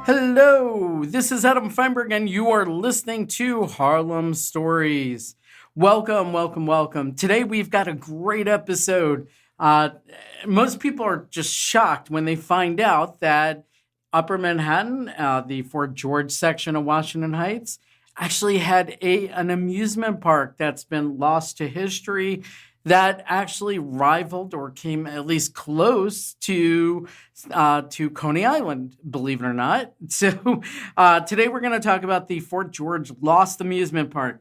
Hello, this is Adam Feinberg, and you are listening to Harlem Stories. Welcome, welcome, welcome. Today we've got a great episode. Uh, Most people are just shocked when they find out that Upper Manhattan, the Fort George section of Washington Heights, actually had an amusement park that's been lost to history that actually rivaled or came at least close to Coney Island, believe it or not. So today we're going to talk about the Fort George Lost Amusement Park.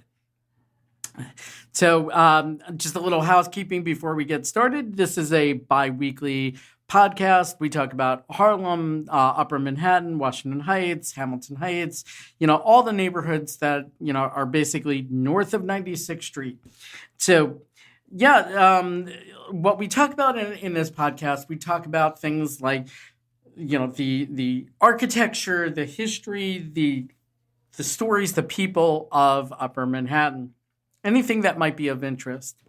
So just a little housekeeping before we get started. This is a bi-weekly podcast. We talk about Harlem, Upper Manhattan, Washington Heights, Hamilton Heights, all the neighborhoods that, are basically north of 96th Street. So what we talk about in this podcast, we talk about things like, the architecture, the history, the stories, the people of Upper Manhattan, anything that might be of interest.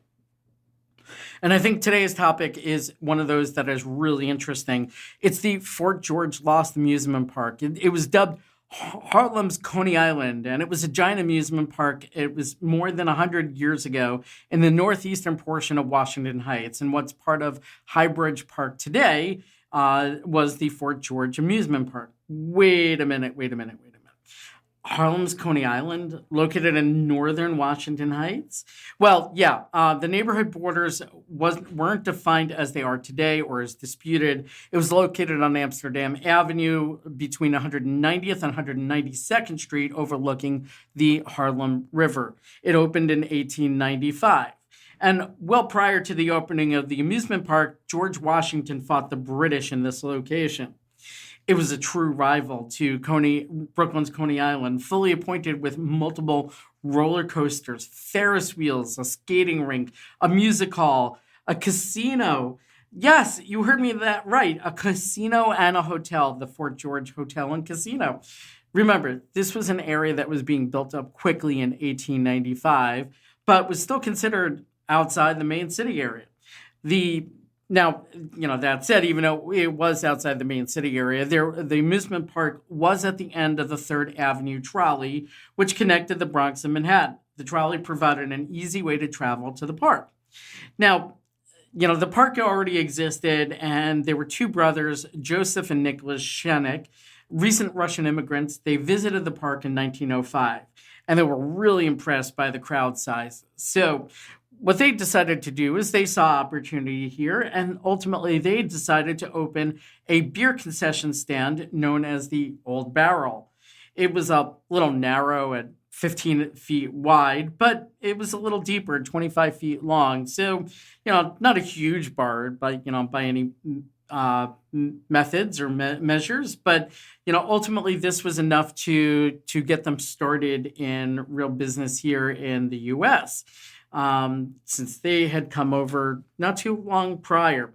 And I think today's topic is one of those that is really interesting. It's the Fort George Lost Amusement Park. It was dubbed Harlem's Coney Island, and it was a giant amusement park. It was more than 100 years ago in the northeastern portion of Washington Heights. And what's part of Highbridge Park today was the Fort George Amusement Park. Wait a minute. Harlem's Coney Island, located in northern Washington Heights? Well, the neighborhood borders weren't defined as they are today or as disputed. It was located on Amsterdam Avenue between 190th and 192nd Street, overlooking the Harlem River. It opened in 1895. And well prior to the opening of the amusement park, George Washington fought the British in this location. It was a true rival to Brooklyn's Coney Island, fully appointed with multiple roller coasters, Ferris wheels, a skating rink, a music hall, a casino. Yes, you heard me that right. A casino and a hotel, the Fort George Hotel and Casino. Remember, this was an area that was being built up quickly in 1895, but was still considered outside the main city area. That said, even though it was outside the main city area, the amusement park was at the end of the 3rd Avenue trolley, which connected the Bronx and Manhattan. The trolley provided an easy way to travel to the park. Now, the park already existed, and there were two brothers, Joseph and Nicholas Shenik, recent Russian immigrants. They visited the park in 1905, and they were really impressed by the crowd size. So what they decided to do is they saw opportunity here, and ultimately they decided to open a beer concession stand known as the Old Barrel. It was a little narrow at 15 feet wide, but it was a little deeper, 25 feet long. So, not a huge bar, by any methods or measures, but ultimately this was enough to get them started in real business here in the U.S. Since they had come over not too long prior.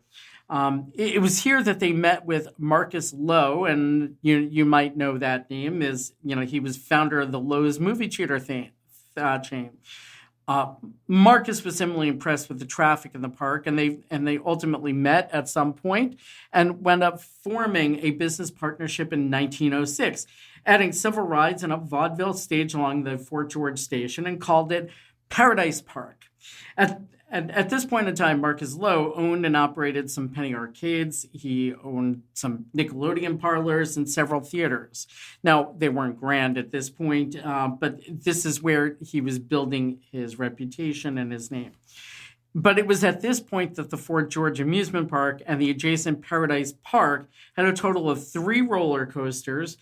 It was here that they met with Marcus Lowe, and you might know that name is, he was founder of the Lowe's movie theater chain. Marcus was similarly impressed with the traffic in the park, and they ultimately met at some point and wound up forming a business partnership in 1906, adding several rides and a vaudeville stage along the Fort George station, and called it Paradise Park. At this point in time, Marcus Lowe owned and operated some penny arcades. He owned some Nickelodeon parlors and several theaters. Now, they weren't grand at this point, but this is where he was building his reputation and his name. But it was at this point that the Fort George Amusement Park and the adjacent Paradise Park had a total of 3 roller coasters,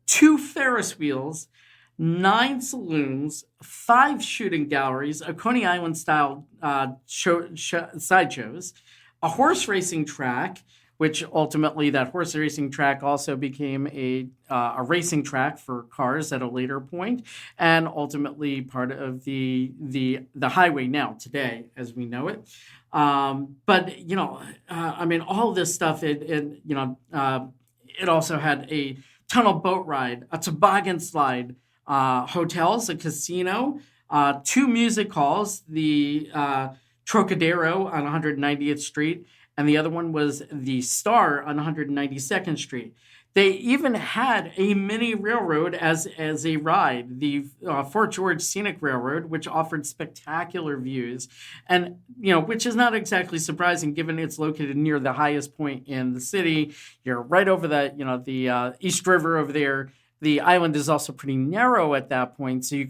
2 Ferris wheels, 9 saloons, 5 shooting galleries, a Coney Island-style sideshows, a horse racing track, which ultimately that horse racing track also became a racing track for cars at a later point, and ultimately part of the highway now today as we know it. But all this stuff. It also had a tunnel boat ride, a toboggan slide, hotels, a casino, 2 music halls, the Trocadero on 190th Street, and the other one was the Star on 192nd Street. They even had a mini railroad as a ride, the Fort George Scenic Railroad, which offered spectacular views, and which is not exactly surprising given it's located near the highest point in the city. You're right over the East River over there. The island is also pretty narrow at that point, so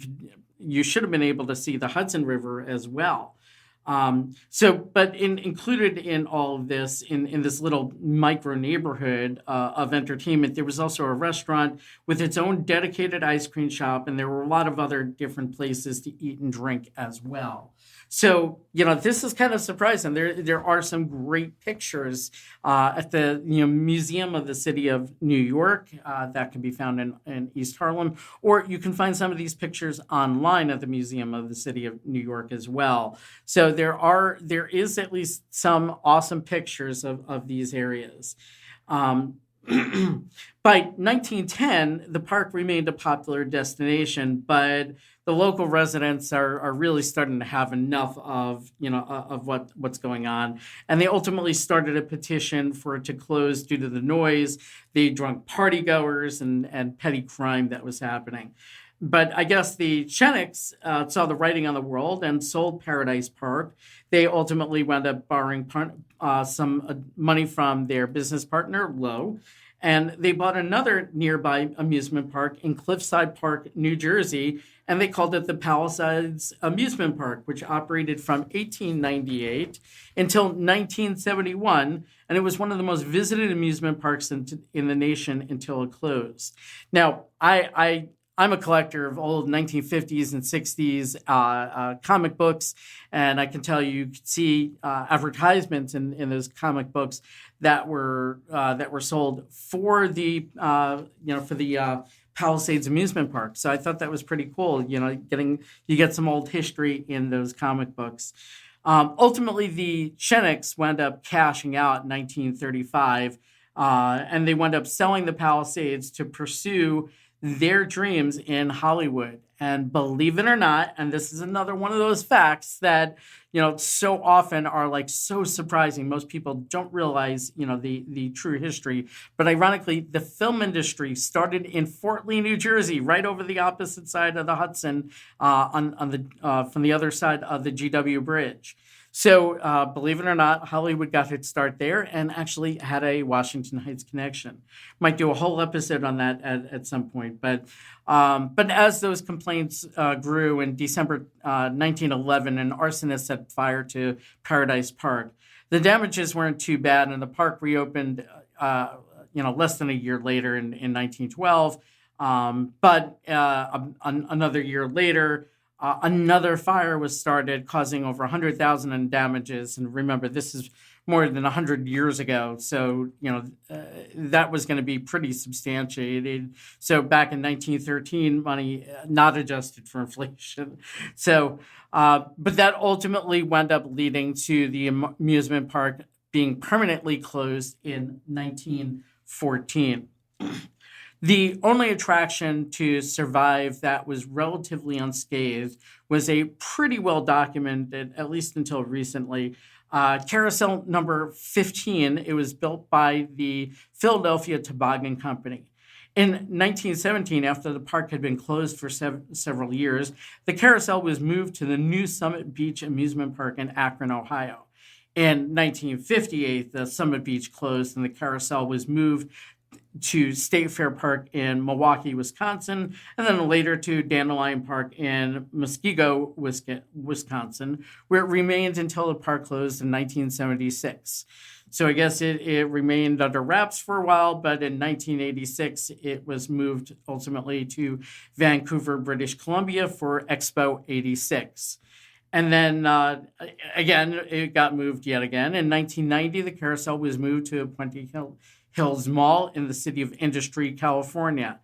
you should have been able to see the Hudson River as well. But included in all of this, in this little micro neighborhood of entertainment, there was also a restaurant with its own dedicated ice cream shop, and there were a lot of other different places to eat and drink as well. So, this is kind of surprising. There are some great pictures at the Museum of the City of New York that can be found in East Harlem, or you can find some of these pictures online at the Museum of the City of New York as well. So there is at least some awesome pictures of these areas. By 1910, the park remained a popular destination, but the local residents are really starting to have enough of what's going on, and they ultimately started a petition for it to close due to the noise, the drunk partygoers, and petty crime that was happening. But I guess the Chenecks saw the writing on the wall and sold Paradise Park. They ultimately wound up borrowing some money from their business partner, Lowe, and they bought another nearby amusement park in Cliffside Park, New Jersey, and they called it the Palisades Amusement Park, which operated from 1898 until 1971, and it was one of the most visited amusement parks in the nation until it closed. Now, I'm a collector of old 1950s and 60s comic books, and I can tell you could see advertisements in those comic books that were sold for the Palisades Amusement Park. So I thought that was pretty cool. You get some old history in those comic books. Ultimately, the Chenecks wound up cashing out in 1935, and they wound up selling the Palisades to pursue their dreams in Hollywood. And believe it or not, and this is another one of those facts that, so often are like so surprising. Most people don't realize, the true history. But ironically, the film industry started in Fort Lee, New Jersey, right over the opposite side of the Hudson, from the other side of the GW Bridge. So, believe it or not, Hollywood got its start there and actually had a Washington Heights connection. Might do a whole episode on that at some point. But as those complaints grew in December 1911, an arsonist set fire to Paradise Park. The damages weren't too bad, and the park reopened, less than a year later in 1912. But another year later, another fire was started, causing over 100,000 in damages. And remember, this is more than 100 years ago, so that was going to be pretty substantiated. So back in 1913, money not adjusted for inflation. So, but that ultimately wound up leading to the amusement park being permanently closed in 1914. The only attraction to survive that was relatively unscathed was a pretty well documented, at least until recently, carousel number 15. It was built by the Philadelphia Toboggan Company. In 1917, after the park had been closed for several years, the carousel was moved to the new Summit Beach Amusement Park in Akron, Ohio. In 1958, the Summit Beach closed and the carousel was moved to State Fair Park in Milwaukee, Wisconsin, and then later to Dandelion Park in Muskego, Wisconsin, where it remained until the park closed in 1976. So I guess it remained under wraps for a while, but in 1986, it was moved ultimately to Vancouver, British Columbia for Expo 86. And then, again, it got moved yet again. In 1990, the carousel was moved to Puente Hills Mall in the city of Industry, California.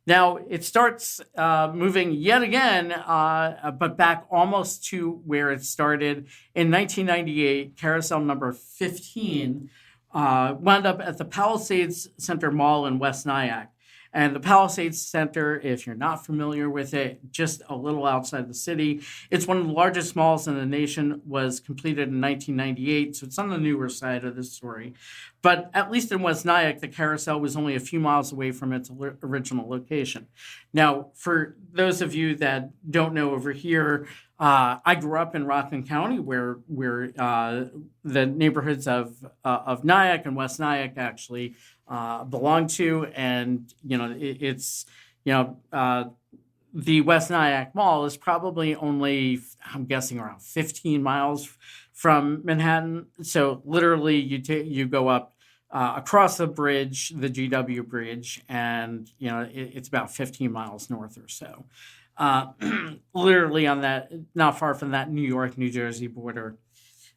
Now, it starts moving yet again, but back almost to where it started. In 1998, carousel number 15 wound up at the Palisades Center Mall in West Nyack. And the Palisades Center, if you're not familiar with it, just a little outside the city. It's one of the largest malls in the nation, was completed in 1998, so it's on the newer side of the story. But at least in West Nyack, the carousel was only a few miles away from its original location. Now, for those of you that don't know over here, I grew up in Rockland County, where the neighborhoods of Nyack and West Nyack actually belong to, and it's the West Nyack Mall is probably only, I'm guessing, around 15 miles from Manhattan. So literally, you go up across the bridge, the GW Bridge, and it's about 15 miles north or so. Literally on that, not far from that New York, New Jersey border.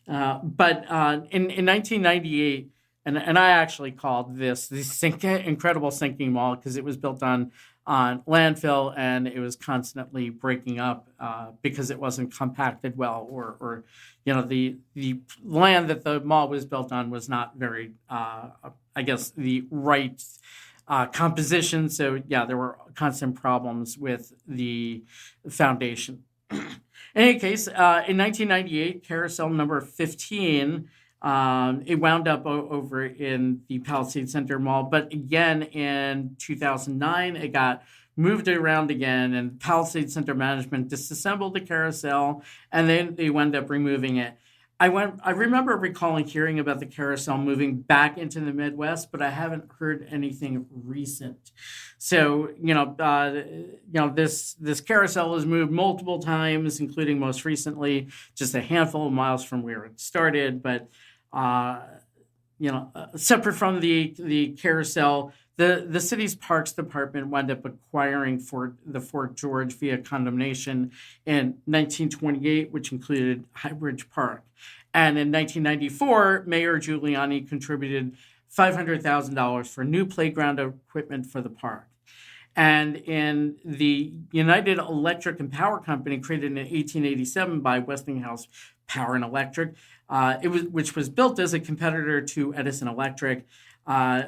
But in 1998, and I actually called this incredible sinking mall because it was built on landfill, and it was constantly breaking up because it wasn't compacted well, or the land that the mall was built on was not very, I guess, the right composition. So yeah, there were constant problems with the foundation. In any case, in 1998, carousel number 15. It wound up over in the Palisade Center Mall, but again in 2009, it got moved around again, and Palisade Center management disassembled the carousel, and then they wound up removing it. I remember recalling hearing about the carousel moving back into the Midwest, but I haven't heard anything recent. So this carousel was moved multiple times, including most recently just a handful of miles from where it started, but separate from the carousel, the city's Parks Department wound up acquiring the Fort George via condemnation in 1928, which included Highbridge Park. And in 1994, Mayor Giuliani contributed $500,000 for new playground equipment for the park. And in the United Electric and Power Company, created in 1887 by Westinghouse Power and Electric, which was built as a competitor to Edison Electric.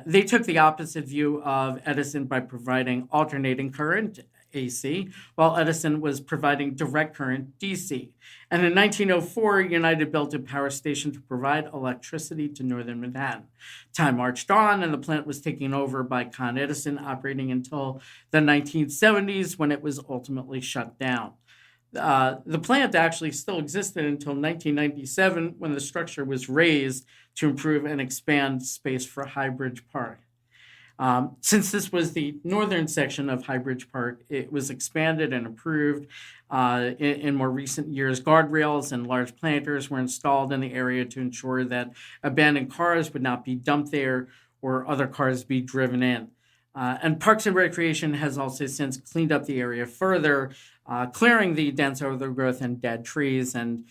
They took the opposite view of Edison by providing alternating current, AC, while Edison was providing direct current, DC. And in 1904, United built a power station to provide electricity to northern Manhattan. Time marched on, and the plant was taken over by Con Edison, operating until the 1970s, when it was ultimately shut down. The plant actually still existed until 1997, when the structure was raised to improve and expand space for Highbridge Park. Since this was the northern section of Highbridge Park, it was expanded and improved. In more recent years, guardrails and large planters were installed in the area to ensure that abandoned cars would not be dumped there or other cars be driven in. And Parks and Recreation has also since cleaned up the area further, clearing the dense overgrowth and dead trees. And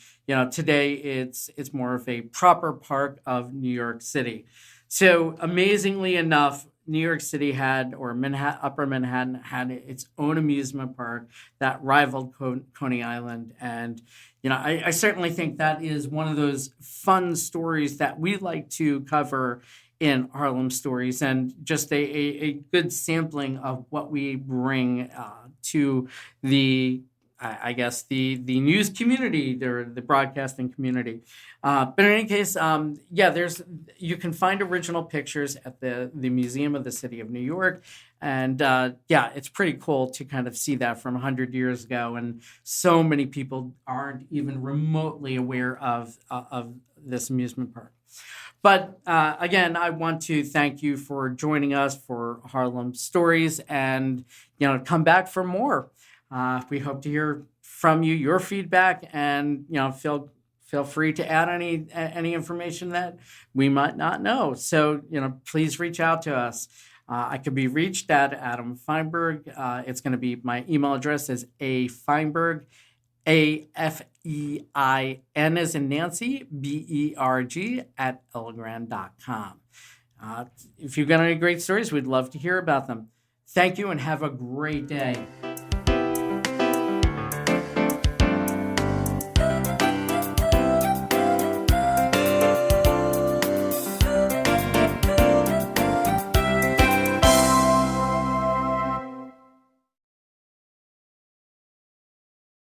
today it's more of a proper park of New York City. So amazingly enough, New York City had, or Upper Manhattan had, its own amusement park that rivaled Coney Island. And, I certainly think that is one of those fun stories that we like to cover in Harlem Stories, and just a good sampling of what we bring to the news community, the broadcasting community. But in any case, you can find original pictures at the Museum of the City of New York. And it's pretty cool to kind of see that from 100 years ago. And so many people aren't even remotely aware of this amusement park. But again, I want to thank you for joining us for Harlem Stories, and come back for more. We hope to hear from you, your feedback, and feel free to add any information that we might not know. So please reach out to us. I could be reached at Adam Feinberg. It's going to be, my email address is afeinberg, AFEIN as in Nancy, BERG @elegran.com. If you've got any great stories, we'd love to hear about them. Thank you and have a great day.